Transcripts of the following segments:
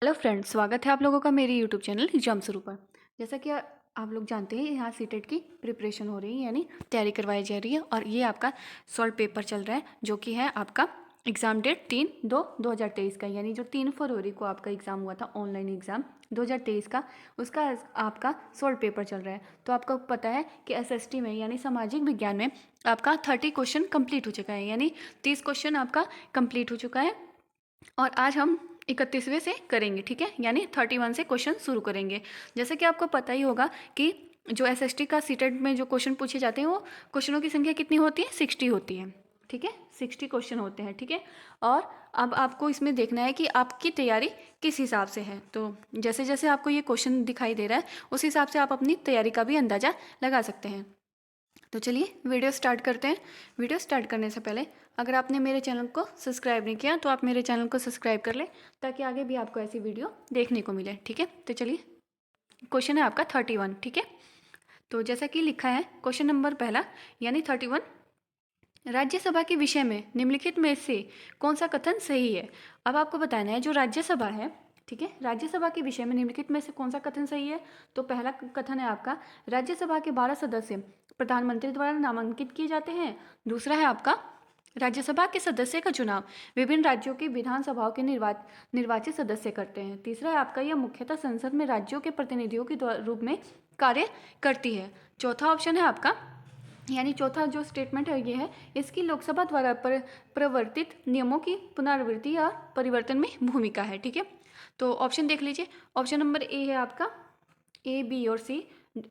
Hello friends, स्वागत है आप लोगों का मेरे यूट्यूब चैनल एग्जाम शुरू पर। जैसा कि आप लोग जानते हैं, यहाँ सीटेट की प्रिपरेशन हो रही है, यानी तैयारी करवाई जा रही है। और ये आपका सॉल्व पेपर चल रहा है, जो कि है आपका एग्ज़ाम डेट 3/2/2023 का, यानी जो 3 फरवरी को आपका एग्ज़ाम हुआ था, ऑनलाइन एग्ज़ाम 2023 का, उसका आपका सॉल्व पेपर चल रहा है। तो आपको पता है कि एसएसटी में यानी सामाजिक विज्ञान में आपका 30 क्वेश्चन कंप्लीट हो चुका है, यानी 30 क्वेश्चन आपका कंप्लीट हो चुका है। और आज हम 31वें से करेंगे, ठीक है, यानी 31 से क्वेश्चन शुरू करेंगे। जैसे कि आपको पता ही होगा कि जो एसएसटी का सीटेट में जो क्वेश्चन पूछे जाते हैं, वो क्वेश्चनों की संख्या कितनी होती है, 60 होती है, ठीक है, 60 क्वेश्चन होते हैं, ठीक है। और अब आपको इसमें देखना है कि आपकी तैयारी किस हिसाब से है। तो जैसे जैसे आपको ये क्वेश्चन दिखाई दे रहा है, उस हिसाब से आप अपनी तैयारी का भी अंदाज़ा लगा सकते हैं। तो चलिए वीडियो स्टार्ट करते हैं। वीडियो स्टार्ट करने से पहले अगर आपने मेरे चैनल को सब्सक्राइब नहीं किया तो आप मेरे चैनल को सब्सक्राइब कर लें, ताकि आगे भी आपको ऐसी वीडियो देखने को मिले, ठीक है। तो चलिए, क्वेश्चन है आपका 31, ठीक है। तो जैसा कि लिखा है क्वेश्चन नंबर पहला, यानी 31, राज्यसभा के विषय में निम्नलिखित में से कौन सा कथन सही है। अब आपको बताना है जो राज्यसभा है, ठीक है, राज्यसभा के विषय में निम्नलिखित में से कौन सा कथन सही है। तो पहला कथन है आपका, राज्यसभा के 12 सदस्य प्रधानमंत्री द्वारा नामांकित किए जाते हैं। दूसरा है आपका, राज्यसभा के सदस्य का चुनाव विभिन्न राज्यों की विधानसभाओं के निर्वाचित सदस्य करते हैं। तीसरा है आपका, यह मुख्यतः संसद में राज्यों के प्रतिनिधियों के रूप में कार्य करती है। चौथा ऑप्शन है आपका, यानी चौथा जो स्टेटमेंट है ये है, इसकी लोकसभा द्वारा प्रवर्तित नियमों की पुनरावृत्ति या परिवर्तन में भूमिका है, ठीक है। तो ऑप्शन देख लीजिए। ऑप्शन नंबर ए है आपका ए, बी और सी।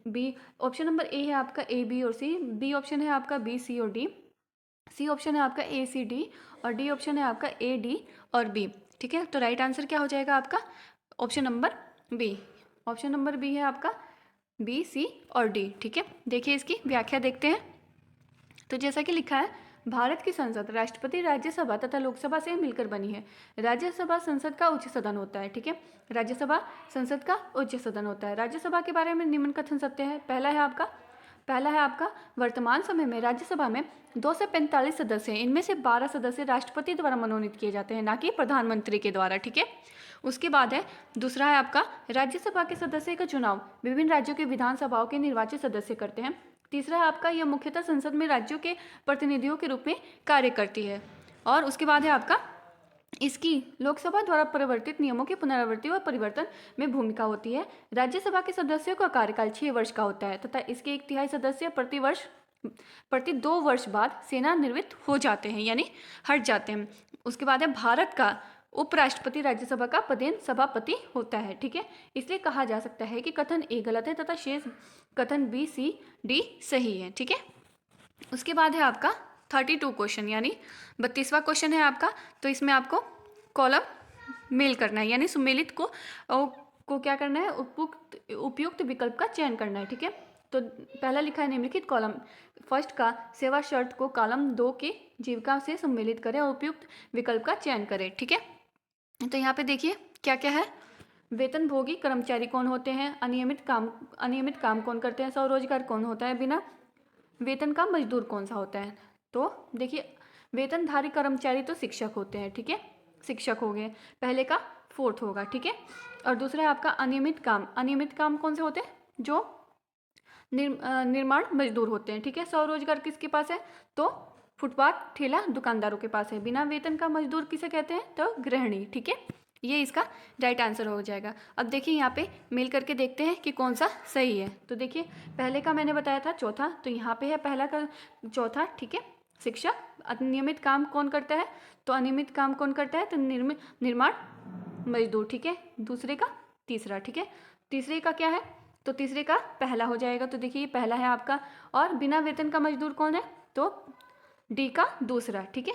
बी ऑप्शन नंबर ए है आपका ए, बी और सी। बी ऑप्शन है आपका बी, सी और डी। सी ऑप्शन है आपका ए, सी, डी। और डी ऑप्शन है आपका ए, डी और बी, ठीक है। तो राइट आंसर क्या हो जाएगा आपका, option number B. Option number B है आपका बी, सी और डी, ठीक है। देखिए इसकी व्याख्या देखते हैं। तो जैसा कि लिखा है, भारत की संसद राष्ट्रपति, राज्यसभा तथा लोकसभा से मिलकर बनी है। राज्यसभा संसद का उच्च सदन होता है, ठीक है। राज्यसभा संसद का उच्च सदन होता है। राज्यसभा के बारे में निम्न कथन सत्य है। पहला है आपका, वर्तमान समय में राज्यसभा में 2 से 45 सदस्य हैं। इनमें से 12 सदस्य राष्ट्रपति द्वारा मनोनीत किए जाते हैं, ना कि प्रधानमंत्री के द्वारा, ठीक है। उसके बाद है, दूसरा है आपका, राज्यसभा के सदस्य का चुनाव विभिन्न राज्यों के विधानसभाओं के निर्वाचित सदस्य करते हैं। तीसरा है आपका, यह मुख्यतः संसद में राज्यों के प्रतिनिधियों के रूप में कार्य करती है। और उसके बाद है आपका, इसकी लोकसभा द्वारा परिवर्तित नियमों की पुनरावृत्ति व परिवर्तन में भूमिका होती है। राज्यसभा के सदस्यों का कार्यकाल 6 वर्ष का होता है तथा इसके 1/3 सदस्य प्रति 2 वर्ष बाद सेवानिवृत्त हो जाते हैं, यानी हट जाते हैं। उसके बाद है, भारत का उपराष्ट्रपति राज्यसभा का पदेन सभापति होता है, ठीक है। इसलिए कहा जा सकता है कि कथन ए गलत है तथा शेष कथन बी, सी, डी सही है, ठीक है। उसके बाद है आपका 32 क्वेश्चन, यानी 32वां क्वेश्चन है आपका। तो इसमें आपको कॉलम मेल करना है, यानी सुमेलित को क्या करना है, उपयुक्त विकल्प का चयन करना है, ठीक है। तो पहला लिखा है, निम्नलिखित कॉलम फर्स्ट का सेवा शर्त को कॉलम 2 के जीविका से सम्मिलित करें और उपयुक्त विकल्प का चयन करें, ठीक है। तो यहाँ पे देखिए क्या क्या है। वेतनभोगी कर्मचारी कौन होते हैं, अनियमित काम कौन करते हैं, स्वरोजगार कौन होता है, बिना वेतन का मजदूर कौन सा होता है। तो देखिए, वेतनधारी कर्मचारी तो शिक्षक होते हैं, ठीक है, शिक्षक हो गए, पहले का फोर्थ होगा, ठीक है। और दूसरा है आपका अनियमित काम कौन से होते हैं, जो निर्माण मजदूर होते हैं, ठीक है। स्वरोजगार किसके पास है, तो फुटपाथ ठेला दुकानदारों के पास है। बिना वेतन का मजदूर किसे कहते हैं, तो गृहिणी, ठीक है। ये इसका राइट आंसर हो जाएगा। अब देखिए यहाँ पे मेल करके देखते हैं कि कौन सा सही है। तो देखिए, पहले का मैंने बताया था चौथा, तो यहाँ पे है पहला का चौथा, ठीक है। शिक्षक। अनियमित काम कौन करता है, तो अनियमित काम कौन करता है, तो निर्माण मजदूर, ठीक है। दूसरे का तीसरा, ठीक है। तीसरे का क्या है, तो तीसरे का पहला हो जाएगा। तो देखिए ये पहला है आपका। और बिना वेतन का मजदूर कौन है, तो डी का दूसरा, ठीक है,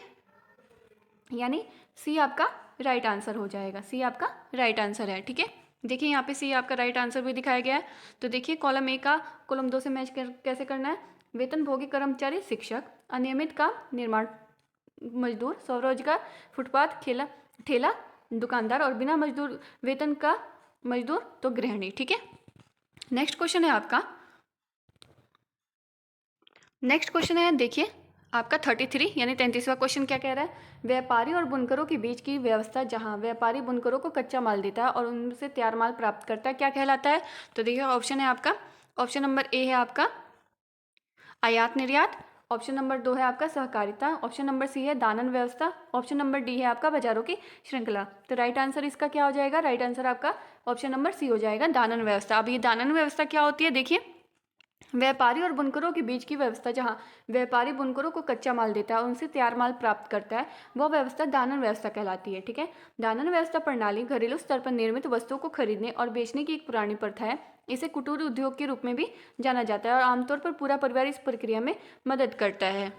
यानी सी आपका राइट आंसर हो जाएगा। सी आपका राइट आंसर है, ठीक है। देखिए यहाँ पे सी आपका राइट आंसर भी दिखाया गया है। तो देखिए कॉलम ए का कॉलम 2 से मैच कैसे करना है। वेतनभोगी कर्मचारी शिक्षक, अनियमित काम निर्माण मजदूर, स्वरोजगार फुटपाथ ठेला दुकानदार, और बिना मजदूर वेतन का मजदूर तो गृहिणी, ठीक है। नेक्स्ट क्वेश्चन है आपका। नेक्स्ट क्वेश्चन है, देखिए आपका 33 यानी 33वां क्वेश्चन क्या कह रहा है, व्यापारी और बुनकरों के बीच की व्यवस्था जहां व्यापारी बुनकरों को कच्चा माल देता है और उनसे तैयार माल प्राप्त करता है क्या कहलाता है। तो देखिए ऑप्शन है आपका, ऑप्शन नंबर ए है आपका आयात निर्यात, ऑप्शन नंबर 2 है आपका सहकारिता, ऑप्शन नंबर सी है दानन व्यवस्था, ऑप्शन नंबर डी है आपका बाजारों की श्रृंखला। तो राइट आंसर इसका क्या हो जाएगा, राइट आंसर आपका ऑप्शन नंबर सी हो जाएगा, दानन व्यवस्था। अब ये दानन व्यवस्था क्या होती है, देखिए व्यापारी और बुनकरों के बीच की व्यवस्था जहां व्यापारी बुनकरों को कच्चा माल देता है और उनसे तैयार माल प्राप्त करता है, वह व्यवस्था दानन व्यवस्था कहलाती है। ठीक है, दानन व्यवस्था प्रणाली घरेलू स्तर पर निर्मित वस्तुओं को खरीदने और बेचने की एक पुरानी प्रथा है। इसे कुटीर उद्योग के रूप में भी जाना जाता है और आमतौर पर पूरा परिवार इस प्रक्रिया में मदद करता है।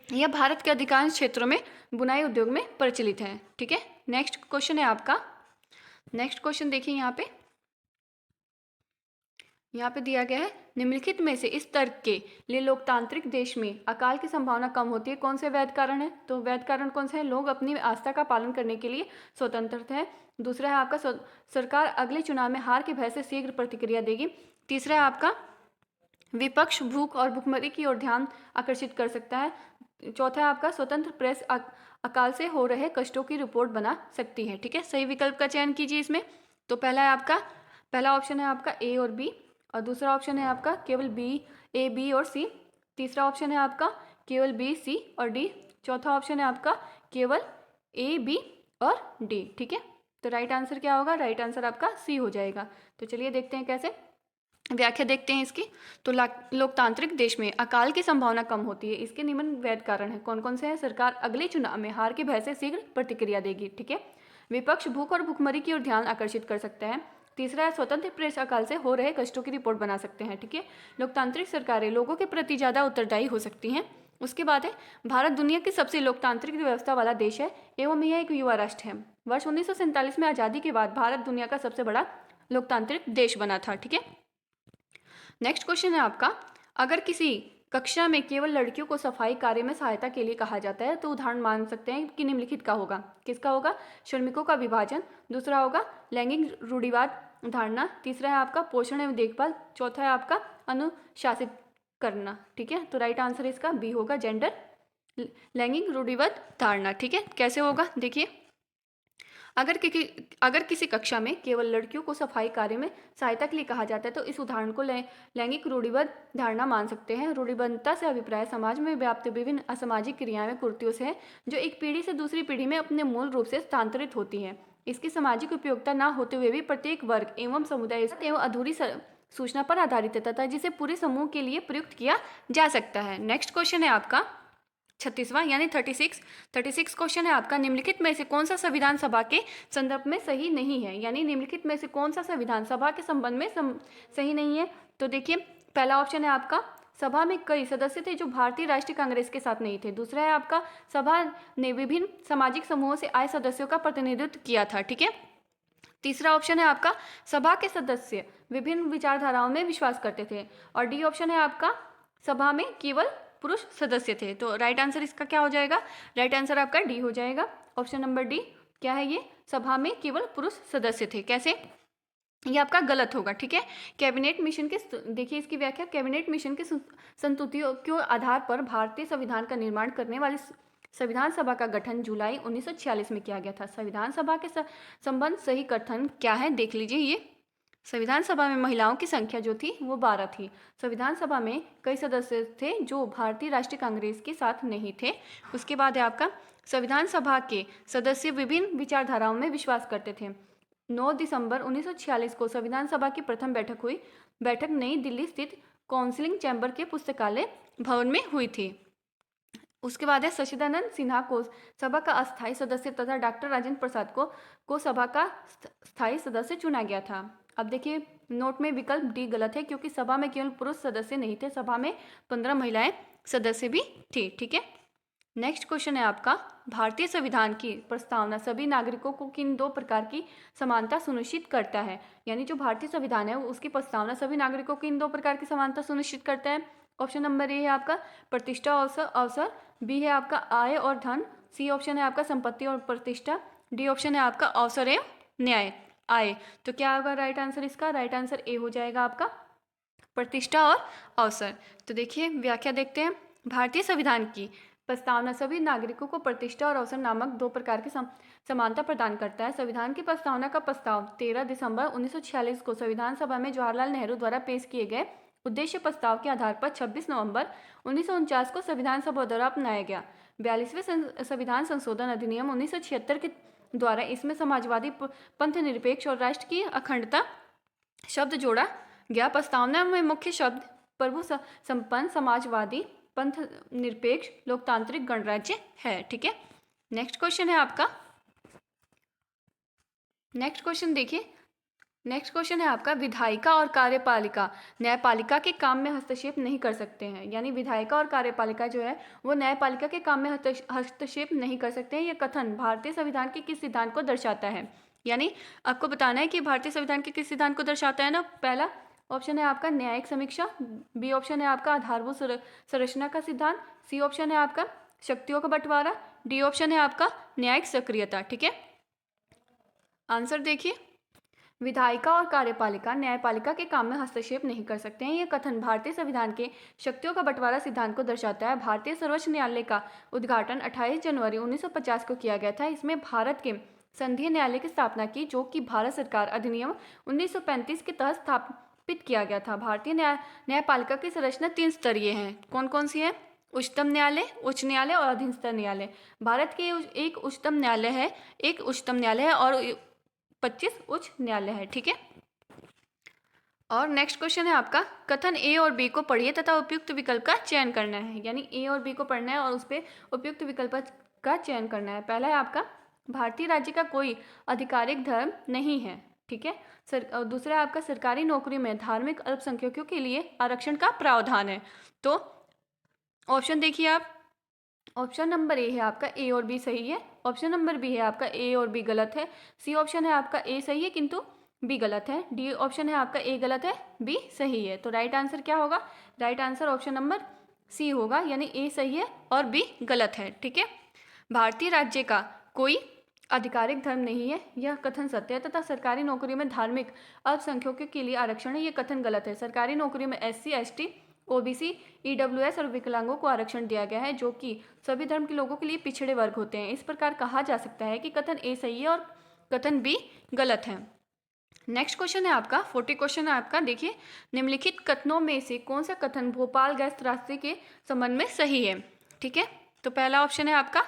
यह भारत के अधिकांश क्षेत्रों में बुनाई उद्योग में प्रचलित है। ठीक है, नेक्स्ट क्वेश्चन है आपका, नेक्स्ट क्वेश्चन देखिए यहाँ पे दिया गया है, निम्नलिखित में से इस तर्क के लिए लोकतांत्रिक देश में अकाल की संभावना कम होती है, कौन से वैध कारण है। तो वैध कारण कौन से है, लोग अपनी आस्था का पालन करने के लिए स्वतंत्र है। दूसरा है आपका सरकार अगले चुनाव में हार के भय से शीघ्र प्रतिक्रिया देगी। तीसरा है आपका विपक्ष भूख और भुखमरी की ओर ध्यान आकर्षित कर सकता है। चौथा है आपका स्वतंत्र प्रेस अकाल से हो रहे कष्टों की रिपोर्ट बना सकती है। ठीक है, सही विकल्प का चयन कीजिए इसमें। तो पहला ऑप्शन है आपका ए और बी, और दूसरा ऑप्शन है आपका केवल बी, ए बी और सी। तीसरा ऑप्शन है आपका केवल बी सी और डी। चौथा ऑप्शन है आपका केवल ए बी और डी। ठीक है, तो राइट आंसर क्या होगा, राइट आंसर आपका सी हो जाएगा। तो चलिए देखते हैं कैसे, व्याख्या देखते हैं इसकी। तो लोकतांत्रिक देश में अकाल की संभावना कम होती है, इसके निम्न वैध कारण है, कौन कौन से हैं। सरकार अगले चुनाव में हार के भय से शीघ्र प्रतिक्रिया देगी। ठीक है, विपक्ष भूख और भुखमरी की ओर ध्यान आकर्षित कर सकता है। तीसरा है स्वतंत्र प्रेस अकाल से हो रहे कष्टों की रिपोर्ट बना सकते हैं। ठीक है, लोकतांत्रिक सरकारें लोगों के प्रति ज़्यादा उत्तरदायी हो सकती हैं। उसके बाद है भारत दुनिया की सबसे लोकतांत्रिक व्यवस्था वाला देश है एवं यह एक युवा राष्ट्र है। वर्ष 1947 में आज़ादी के बाद भारत दुनिया का सबसे बड़ा लोकतांत्रिक देश बना था। ठीक है, नेक्स्ट क्वेश्चन है आपका, अगर किसी कक्षा में केवल लड़कियों को सफाई कार्य में सहायता के लिए कहा जाता है तो उदाहरण मान सकते हैं कि निम्नलिखित का होगा। किसका होगा, श्रमिकों का विभाजन। दूसरा होगा लैंगिक रूढ़िवाद धारणा। तीसरा है आपका पोषण एवं देखभाल। चौथा है आपका अनुशासित करना। ठीक है, तो राइट आंसर इसका बी होगा, जेंडर लैंगिक रूढ़िवाद धारणा। ठीक है, कैसे होगा देखिए, अगर किसी कक्षा में केवल लड़कियों को सफाई कार्य में सहायता के लिए कहा जाता है तो इस उदाहरण को लैंगिक रूढ़िवाद धारणा मान सकते हैं। रूढ़िबद्धता से अभिप्राय समाज में व्याप्त विभिन्न असामाजिक क्रियाएं कुरीतियों से है जो एक पीढ़ी से दूसरी पीढ़ी में अपने मूल रूप से स्थानांतरित होती है। इसकी सामाजिक उपयोगिता न होते हुए भी प्रत्येक वर्ग एवं समुदाय एवं अधूरी सूचना पर आधारित है जिसे पूरे समूह के लिए प्रयुक्त किया जा सकता है। नेक्स्ट क्वेश्चन है आपका 36वां यानी 36 क्वेश्चन है आपका, निम्नलिखित में से कौन सा संविधान सभा के संदर्भ में सही नहीं है, यानी निम्नलिखित में से कौन सा संविधान सभा के संबंध में सही नहीं है। तो देखिए पहला ऑप्शन है आपका सभा में कई सदस्य थे जो भारतीय राष्ट्रीय कांग्रेस के साथ नहीं थे। दूसरा है आपका सभा ने विभिन्न सामाजिक समूहों से आए सदस्यों का प्रतिनिधित्व किया था। ठीक है, तीसरा ऑप्शन है आपका सभा के सदस्य विभिन्न विचारधाराओं में विश्वास करते थे। और डी ऑप्शन है आपका सभा में केवल पुरुष सदस्य थे। तो राइट आंसर इसका क्या हो जाएगा, राइट आंसर आपका डी हो जाएगा, ऑप्शन नंबर डी। क्या है ये, सभा में केवल पुरुष सदस्य थे। कैसे, ये आपका गलत होगा। ठीक है, कैबिनेट मिशन के, देखिए इसकी व्याख्या, कैबिनेट मिशन के संस्तुतियों के आधार पर भारतीय संविधान का निर्माण करने वाली संविधान सभा का गठन जुलाई 1946 में किया गया था। संविधान सभा के संबंध सही कथन क्या है देख लीजिए। ये संविधान सभा में महिलाओं की संख्या जो थी वो 12 थी। संविधान सभा में कई सदस्य थे जो भारतीय राष्ट्रीय कांग्रेस के साथ नहीं थे। उसके बाद है आपका संविधान सभा के सदस्य विभिन्न विचारधाराओं में विश्वास करते थे। 9 दिसंबर 1946 को संविधान सभा की प्रथम बैठक हुई। बैठक नई दिल्ली स्थित काउंसिलिंग चैम्बर के पुस्तकालय भवन में हुई थी। उसके बाद है सचिदानंद सिन्हा को सभा का अस्थायी सदस्य तथा डॉक्टर राजेंद्र प्रसाद को सभा का स्थायी सदस्य चुना गया था। अब देखिए नोट में विकल्प डी गलत है क्योंकि सभा में केवल पुरुष सदस्य नहीं थे, सभा में 15 महिलाएं सदस्य भी थी। ठीक है, नेक्स्ट क्वेश्चन है आपका, भारतीय संविधान की प्रस्तावना सभी नागरिकों को किन 2 प्रकार की समानता सुनिश्चित करता है, यानी जो भारतीय संविधान है उसकी प्रस्तावना सभी नागरिकों को इन 2 प्रकार की समानता सुनिश्चित करता है। ऑप्शन नंबर ए है आपका प्रतिष्ठा अवसर, बी है आपका आय और धन, सी ऑप्शन है आपका संपत्ति और प्रतिष्ठा, डी ऑप्शन है आपका अवसर एवं न्याय आय। तो क्या होगा राइट आंसर इसका, राइट आंसर ए हो जाएगा आपका प्रतिष्ठा और अवसर। तो देखिए व्याख्या देखते हैं, भारतीय संविधान की प्रस्तावना सभी नागरिकों को प्रतिष्ठा और अवसर नामक दो प्रकार की समानता प्रदान करता है। संविधान की प्रस्तावना का प्रस्ताव 13 दिसंबर 1946 को संविधान सभा में जवाहरलाल नेहरू द्वारा पेश किए गए उद्देश्य प्रस्ताव के आधार पर 26 नवंबर 1949 को संविधान सभा द्वारा अपनाया गया। 42वें संविधान संशोधन अधिनियम 1976 के द्वारा इसमें समाजवादी, पंथ निरपेक्ष और राष्ट्र की अखंडता शब्द जोड़ा गया। प्रस्तावना में मुख्य शब्द प्रभु संपन्न, समाजवादी, पंथ निरपेक्ष, लोकतांत्रिक, गणराज्य है। ठीक है, नेक्स्ट क्वेश्चन है आपका। नेक्स्ट क्वेश्चन देखिए, नेक्स्ट क्वेश्चन है आपका, विधायिका और कार्यपालिका न्यायपालिका के काम में हस्तक्षेप नहीं कर सकते हैं। यानी विधायिका और कार्यपालिका जो है वो न्यायपालिका के काम में हस्तक्षेप नहीं कर सकते हैं। यह कथन भारतीय संविधान के किस सिद्धांत को दर्शाता है? यानी आपको बताना है कि भारतीय संविधान के किस सिद्धांत को दर्शाता है ना। पहला ऑप्शन है आपका न्यायिक समीक्षा, बी ऑप्शन है आपका आधारभूत संरचना का सिद्धांत, सी ऑप्शन है आपका शक्तियों का बंटवारा, डी ऑप्शन है आपका न्यायिक सक्रियता। ठीक है, आंसर देखिए, विधायिका और कार्यपालिका न्यायपालिका के काम में हस्तक्षेप नहीं कर सकते हैं। यह कथन भारतीय संविधान के शक्तियों का बंटवारा सिद्धांत को दर्शाता है। भारतीय सर्वोच्च न्यायालय का उद्घाटन 28 जनवरी 1950 को किया गया था। इसमें भारत के संघीय न्यायालय की स्थापना की, जो कि भारत सरकार अधिनियम 1935 के तहत स्थापित किया गया था। भारतीय न्यायपालिका की संरचना 3 स्तरीय है। कौन कौन सी है? उच्चतम न्यायालय, उच्च न्यायालय और अधीनस्थ न्यायालय। भारत के एक उच्चतम न्यायालय है, एक उच्चतम न्यायालय है और 25 उच्च न्यायालय है। ठीक है, और नेक्स्ट क्वेश्चन है आपका, कथन ए और बी को पढ़िए तथा उपयुक्त विकल्प का चयन करना है। यानी ए और बी को पढ़ना है और उस पर उपयुक्त विकल्प का चयन करना है। पहला है आपका, भारतीय राज्य का कोई आधिकारिक धर्म नहीं है। ठीक है, दूसरा है आपका, सरकारी नौकरी में धार्मिक अल्पसंख्यकों के लिए आरक्षण का प्रावधान है। तो ऑप्शन देखिए आप, ऑप्शन नंबर ए है आपका ए और बी सही है, ऑप्शन नंबर बी है आपका ए और बी गलत है, सी ऑप्शन है आपका ए सही है किंतु बी गलत है, डी ऑप्शन है आपका ए गलत है बी सही है। तो राइट आंसर क्या होगा? Right answer option number C होगा, यानी ए सही है और बी गलत है। ठीक है, भारतीय राज्य का कोई आधिकारिक धर्म नहीं है, यह कथन सत्य है, तथा सरकारी नौकरी में धार्मिक अल्पसंख्यकों के लिए आरक्षण है, यह कथन गलत है। सरकारी नौकरी में SC, ST, OBC, EWS और विकलांगों को आरक्षण दिया गया है, जो कि सभी धर्म के लोगों के लिए पिछड़े वर्ग होते हैं। इस प्रकार कहा जा सकता है कि कथन ए सही है और कथन बी गलत है। नेक्स्ट क्वेश्चन है आपका, 40 क्वेश्चन है आपका। देखिए, निम्नलिखित कथनों में से कौन सा कथन भोपाल गैस त्रासदी के संबंध में सही है? ठीक है, तो पहला ऑप्शन है आपका,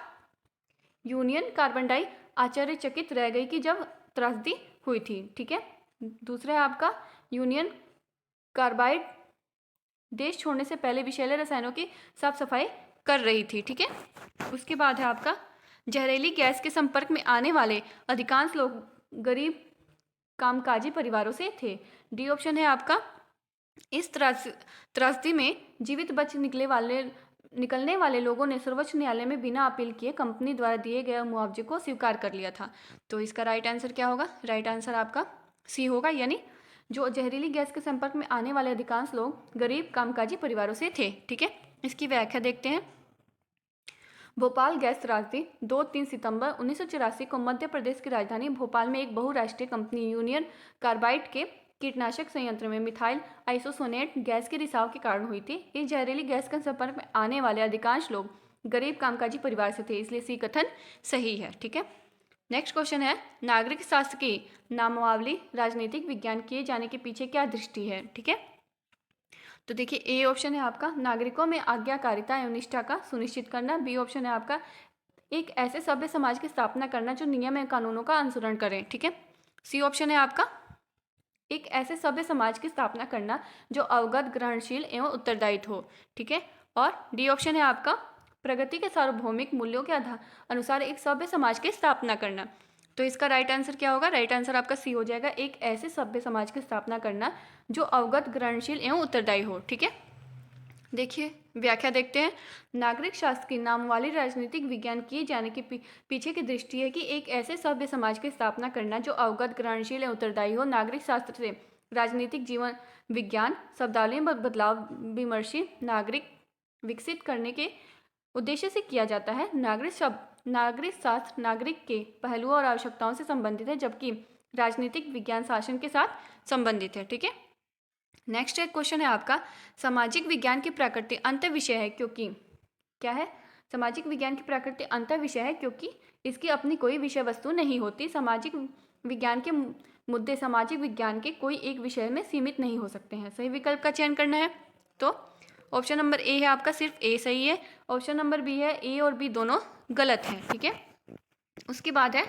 यूनियन कार्बन डाई आश्चर्यचकित रह गई कि जब त्रासदी हुई थी। ठीक है, दूसरा है आपका, यूनियन कार्बाइड देश छोड़ने से पहले विषैले रसायनों की साफ सफाई कर रही थी। ठीक है, उसके बाद है आपका, जहरीली गैस के संपर्क में आने वाले अधिकांश लोग गरीब कामकाजी परिवारों से थे। डी ऑप्शन है आपका, इस त्रासदी में जीवित बच निकलने वाले लोगों ने सर्वोच्च न्यायालय में बिना अपील किए कंपनी द्वारा दिए गए मुआवजे को स्वीकार कर लिया था। तो इसका राइट आंसर क्या होगा? राइट आंसर आपका सी होगा, यानी जो जहरीली गैस के संपर्क में आने वाले अधिकांश लोग गरीब कामकाजी परिवारों से थे। ठीक है, इसकी व्याख्या देखते हैं। भोपाल गैस त्रासदी 2-3 सितंबर 1984 को मध्य प्रदेश की राजधानी भोपाल में एक बहुराष्ट्रीय कंपनी यूनियन कार्बाइड के कीटनाशक संयंत्र में मिथाइल आइसोसोनेट गैस के रिसाव के कारण हुई थी। इस जहरीली गैस के संपर्क में आने वाले अधिकांश लोग गरीब कामकाजी परिवार से थे, इसलिए सी कथन सही है। ठीक है, नेक्स्ट क्वेश्चन है, नागरिक शास्त्र की नामावली राजनीतिक विज्ञान किए जाने के पीछे क्या दृष्टि है? ठीक है, तो देखिए, ए ऑप्शन है आपका, नागरिकों में आज्ञाकारिता एवं निष्ठा का सुनिश्चित करना। बी ऑप्शन है आपका, एक ऐसे सभ्य समाज की स्थापना करना जो नियम एवं कानूनों का अनुसरण करें। ठीक है, सी ऑप्शन है आपका, एक ऐसे सभ्य समाज की स्थापना करना जो अवगत, ग्रहणशील एवं उत्तरदायी हो। ठीक है, और डी ऑप्शन है आपका, प्रगति के सार्वभौमिक मूल्यों के अनुसार एक सभ्य समाज की स्थापना करना। तो इसका राइट आंसर क्या होगा? राइट आंसर आपका सी हो जाएगा, एक ऐसे सभ्य समाज की स्थापना करना जो अवगत, ग्रहणशील एवं उत्तरदायी हो। ठीक है, देखिए व्याख्या देखते हैं। नागरिक शास्त्र की नामवाली राजनीतिक विज्ञान किए जाने के पीछे की दृष्टि है कि एक ऐसे सभ्य समाज की स्थापना करना जो अवगत, ग्रहणशील एवं उत्तरदायी हो। नागरिक शास्त्र से राजनीतिक जीवन विज्ञान शब्दावली में बदलाव विमर्शी नागरिक विकसित करने के उद्देश्य से किया जाता है। नागरिक शास्त्र नागरिक के पहलुओं और आवश्यकताओं से संबंधित है, जबकि राजनीतिक विज्ञान शासन के साथ संबंधित है। ठीक है, नेक्स्ट एक क्वेश्चन है आपका, सामाजिक विज्ञान की प्रकृति अंत विषय है क्योंकि क्या है? सामाजिक विज्ञान की प्रकृति अंतर विषय है क्योंकि इसकी अपनी कोई विषय वस्तु नहीं होती। सामाजिक विज्ञान के मुद्दे सामाजिक विज्ञान के कोई एक विषय में सीमित नहीं हो सकते हैं। सही विकल्प का चयन करना है। तो ऑप्शन नंबर ए है आपका, सिर्फ ए सही है। ऑप्शन नंबर बी है, ए और बी दोनों गलत है। ठीक है, उसके बाद है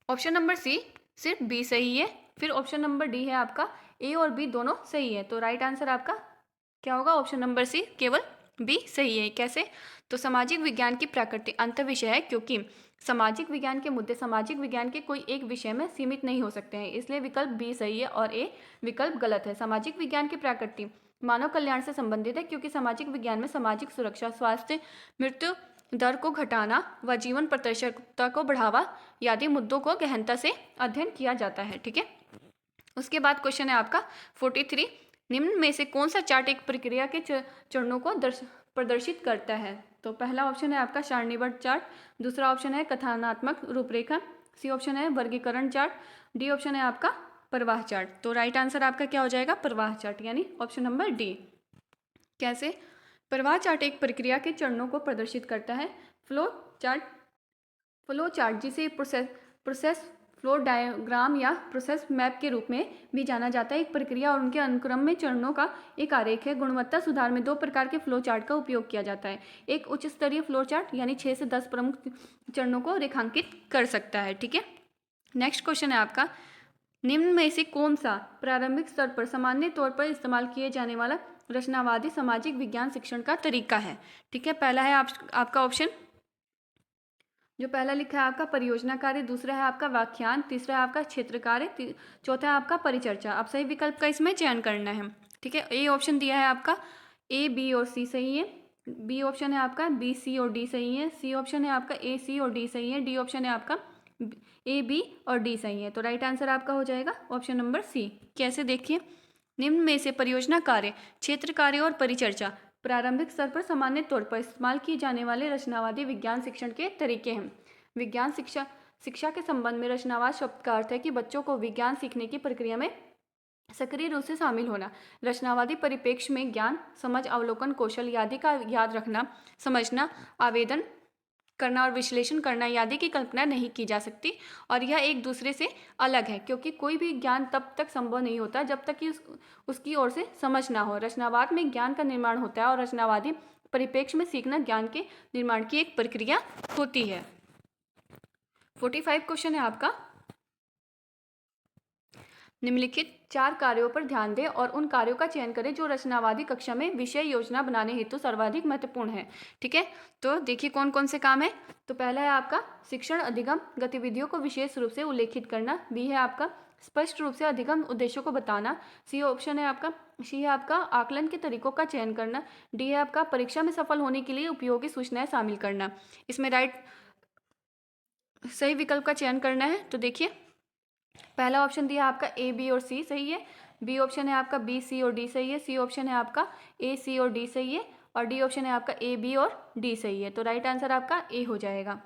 ऑप्शन नंबर सी, सिर्फ बी सही है। फिर ऑप्शन नंबर डी है आपका, ए और बी दोनों सही है। तो राइट आंसर आपका क्या होगा? ऑप्शन नंबर सी, केवल बी सही है। कैसे? तो सामाजिक विज्ञान की प्रकृति अंतर विषय है क्योंकि सामाजिक विज्ञान के मुद्दे सामाजिक विज्ञान के कोई एक विषय में सीमित नहीं हो सकते हैं, इसलिए विकल्प बी सही है और ए विकल्प गलत है। सामाजिक विज्ञान की प्रकृति मानव कल्याण से संबंधित है क्योंकि सामाजिक विज्ञान में सामाजिक सुरक्षा, स्वास्थ्य, मृत्यु दर को घटाना व जीवन प्रतिशतता को बढ़ावा आदि मुद्दों को गहनता से अध्ययन किया जाता है। ठीक है, उसके बाद क्वेश्चन है आपका 43, निम्न में से कौन सा चार्ट एक प्रक्रिया के चरणों को प्रदर्शित करता है? तो पहला ऑप्शन है आपका सारणीबद्ध चार्ट, दूसरा ऑप्शन है कथनात्मक रूपरेखा, सी ऑप्शन है वर्गीकरण चार्ट, डी ऑप्शन है आपका प्रवाह चार्ट। तो राइट आंसर आपका क्या हो जाएगा? प्रवाह चार्ट, यानी ऑप्शन नंबर डी। कैसे? प्रवाह चार्ट एक प्रक्रिया के चरणों को प्रदर्शित करता है। फ्लो चार्ट जिसे प्रोसेस फ्लो डायग्राम या प्रोसेस मैप के रूप में भी जाना जाता है, एक प्रक्रिया और उनके अनुक्रम में चरणों का एक आरेख है। गुणवत्ता सुधार में 2 प्रकार के फ्लो चार्ट का उपयोग किया जाता है। एक उच्च स्तरीय फ्लो चार्ट यानी 6 से 10 प्रमुख चरणों को रेखांकित कर सकता है। ठीक है, नेक्स्ट क्वेश्चन है आपका, निम्न में से कौन सा प्रारंभिक स्तर पर सामान्य तौर पर इस्तेमाल किए जाने वाला रचनावादी सामाजिक विज्ञान शिक्षण का तरीका है? ठीक है, पहला है आपका ऑप्शन जो पहला लिखा है आपका परियोजना कार्य, दूसरा है आपका व्याख्यान, तीसरा है आपका क्षेत्र कार्य, चौथा है आपका परिचर्चा। अब सही विकल्प का इसमें चयन करना है। ठीक है, ए ऑप्शन दिया है आपका, ए बी और सी सही है, बी ऑप्शन है आपका बी सी और डी सही है, सी ऑप्शन है आपका ए सी और डी सही है, डी ऑप्शन है आपका ए बी और डी सही है। तो राइट आंसर आपका हो जाएगा ऑप्शन नंबर सी। कैसे? देखिए, निम्न में से परियोजना कार्य, क्षेत्र कार्य और परिचर्चा प्रारंभिक स्तर पर सामान्य तौर पर इस्तेमाल किए जाने वाले रचनावादी विज्ञान शिक्षण के तरीके हैं। विज्ञान शिक्षा के संबंध में रचनावाद शब्द का अर्थ है कि बच्चों को विज्ञान सीखने की प्रक्रिया में सक्रिय रूप से शामिल होना। रचनावादी परिप्रेक्ष्य में ज्ञान, समझ, अवलोकन, कौशल आदि का याद रखना, समझना, आवेदन करना और विश्लेषण करना आदि की कल्पना नहीं की जा सकती और यह एक दूसरे से अलग है क्योंकि कोई भी ज्ञान तब तक संभव नहीं होता जब तक कि उसकी ओर से समझ ना हो। रचनावाद में ज्ञान का निर्माण होता है और रचनावादी परिप्रेक्ष्य में सीखना ज्ञान के निर्माण की एक प्रक्रिया होती है। 45 क्वेश्चन है आपका, निम्नलिखित 4 कार्यों पर ध्यान दें और उन कार्यों का चयन करें जो रचनावादी कक्षा में विषय योजना बनाने हेतु सर्वाधिक महत्वपूर्ण है। ठीक है, तो देखिए कौन कौन से काम है। तो पहला है आपका शिक्षण अधिगम गतिविधियों को विशेष रूप से उल्लेखित करना, बी है आपका स्पष्ट रूप से अधिगम उद्देश्यों को बताना, सी ऑप्शन है आपका, सी है आपका आकलन के तरीकों का चयन करना, डी है आपका परीक्षा में सफल होने के लिए उपयोगी सूचनाएं शामिल करना। इसमें राइट सही विकल्प का चयन करना है। तो देखिए, पहला ऑप्शन दिया आपका ए बी और सी सही है, बी ऑप्शन है आपका बी सी और डी सही है, सी ऑप्शन है आपका ए सी और डी सही है और डी ऑप्शन है आपका ए बी और डी सही है। तो राइट आंसर आपका ए हो जाएगा।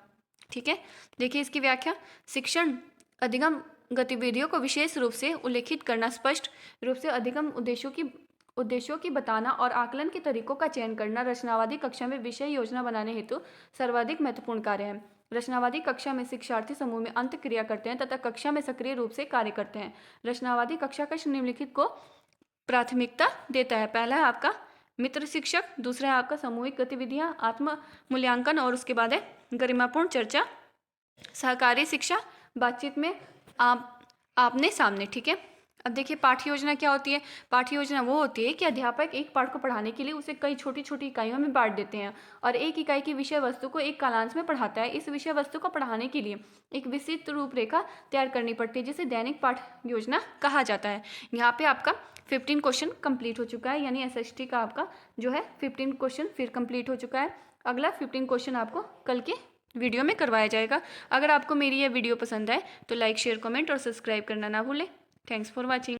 ठीक है, देखिए इसकी व्याख्या, शिक्षण अधिगम गतिविधियों को विशेष रूप से उल्लेखित करना, स्पष्ट रूप से अधिगम उद्देश्यों की बताना और आकलन के तरीकों का चयन करना रचनावादी कक्षा में विषय योजना बनाने हेतु सर्वाधिक महत्वपूर्ण कार्य है। रचनावादी कक्षा में शिक्षार्थी समूह में अंत क्रिया करते हैं तथा कक्षा में सक्रिय रूप से कार्य करते हैं। रचनावादी कक्षा कक्ष निम्नलिखित को प्राथमिकता देता है। पहला है आपका मित्र शिक्षक, दूसरा है आपका सामूहिक गतिविधियां, आत्म मूल्यांकन और उसके बाद है गरिमापूर्ण चर्चा, सहकारी शिक्षा, बातचीत में आपने सामने। ठीक है, अब देखिए पाठ्य योजना क्या होती है। पाठ्य योजना वो होती है कि अध्यापक एक पाठ को पढ़ाने के लिए उसे कई छोटी छोटी इकाइयों में बांट देते हैं और एक इकाई की विषय वस्तु को एक कालांश में पढ़ाता है। इस विषय वस्तु को पढ़ाने के लिए एक विस्तृत रूपरेखा तैयार करनी पड़ती है जिसे दैनिक पाठ योजना कहा जाता है। यहाँ पे आपका 15 क्वेश्चन कंप्लीट हो चुका है, यानी SST का आपका जो है 15 क्वेश्चन फिर कंप्लीट हो चुका है। अगला 15 क्वेश्चन आपको कल के वीडियो में करवाया जाएगा। अगर आपको मेरी ये वीडियो पसंद आए तो लाइक, शेयर, कमेंट और सब्सक्राइब करना ना भूलें। Thanks for watching.